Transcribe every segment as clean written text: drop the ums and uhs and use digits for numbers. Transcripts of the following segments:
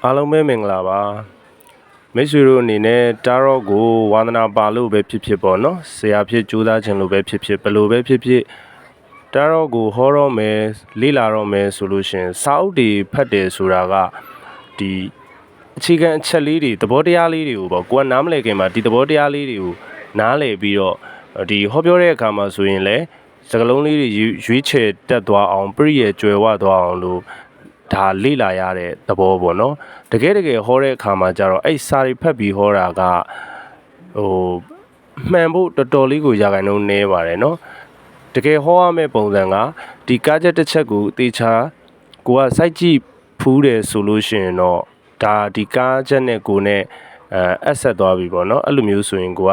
အားလုံးပဲမင်္ဂလာပါမိတ်ဆွေတို့အနေနဲ့တာရော့ကိုဝါသနာပါလို့ပဲဖြစ်ဖြစ်ပေါ့နော်ဆရာဖြစ်ကြိုးစားခြင်းလို့ပဲဖြစ်ဖြစ်ဘလို့ပဲဖြစ်ဖြစ်တာရော့ကိုဟောတော့မယ်လေ့လာတော့မယ်ဆိုလို့ရှင်စာအုပ်တွေဖတ်တယ်ဆိုတာကဒီအခြေခံအချက်လေးတွေသဘောတရားလေးတွေကိုပေါ့ကိုကနားမလည်ခင်မှာဒီသဘောတရားလေးတွေကိုနားလည်ပြီးတော့ဒီဟောပြောတဲ့အခါမှာဆိုရင်လည်းစကားလုံးလေးတွေရွေးချယ်တက်သွားအောင်ပြည့်ရကျွယ်ဝသွားအောင်လို့ဒါလေ့လာရတဲ့သဘောပေါ့နော်တကယ်ဟောတဲ့အခါမှာကျတော့အဲ့စာတွေဖတ်ပြီးဟောတာကမှန်ဖို့တော်တော်လေးကိုရာခိုင်နှုန်းနည်းပါတယ်နော်တကယ်ဟောရမယ့်ပုံစံကဒီကားချက်တစ်ချက်ကိုတေချာကိုကစိုက်ကြည့်ဖူးတယ်ဆိုလို့ရှိရင်တော့ဒါဒီကားချက်နဲ့ကိုနဲ့အဆက်သွားပြီပေါ့နော်အဲ့လိုမျိုးဆိုရင်ကိုက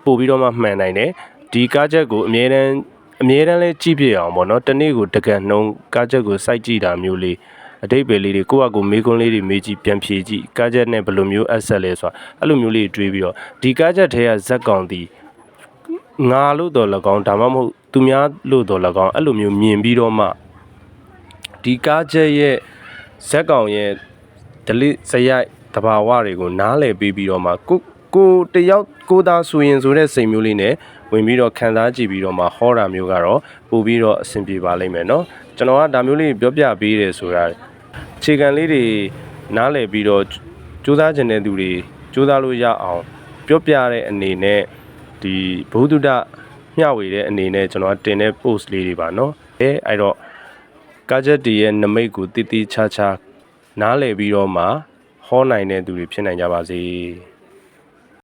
ပို့ပြီးတော့မှမှန်နိုင်တယ်ဒီကားချက်ကိုအမြဲတမ်းလေးကြည့်ပြအောင်ပေါ့နော်တနေ့ကိုတကယ်နှုံးကားချက်ကိုစိုက်ကြည့်တာမျိုးလေးအတိတ်ပဲလေးတွေကိုယ့်အကူမေးခွန်းလေးတွေမေးကြည့်ပြန်ဖြေကြည့်ကားချက်နဲ့ဘယ်လိုမျိုးအဆက်လဲဆိုတာအဲ့လိုမျိုးလေးတွေးပြီးတော့ဒီကားချက်ထဲကဇက်ကောင်တီငါလို့တော့၎င်းဒါမှမဟုတ်သူများလို့တော့၎င်းအဲ့လိုမျိုးမြင်ပြီးတော့မှဒီကားချက်ရဲ့ဇက်ကောင်ရဲ့ဒလိစရိုက်တဘာဝတွေကိုနားလည်ပြီးတော့မှကိုတယောက်ကိုသားဆိုရင်ဆိုတဲ့စိတ်မျိုးလေးနဲ့ဝင်ပြီးတော့ခံစားကြည့်ပြီးတော့မှဟောတာမျိုးကတော့ပို့ပြီးတော့အဆင်ပြေပါလိမ့်မယ်เนาะကျွန်တော်ကဒါမျိုးလေးပြောပြပေးတယ်ဆိုတာအခြေခံလေးတွေနားလည်ပြီးတော့စူးစမ်းကျင်တဲ့သူတွေစူးစမ်းလို့ရအောင်ပြောပြတဲ့အနေနဲ့ဒီဘုဒ္ဓမျှဝေတဲ့အနေနဲ့ကျွန်တော်တင်တဲ့ post လေးတွေပါเนาะအဲ့တော့ကာချက်တီရဲ့နမိတ်ကိုတိတိချာချာနားလည်ပြီးတော့မှဟောနိုင်တဲ့သူတွေဖြစ်နိုင်ကြပါစေ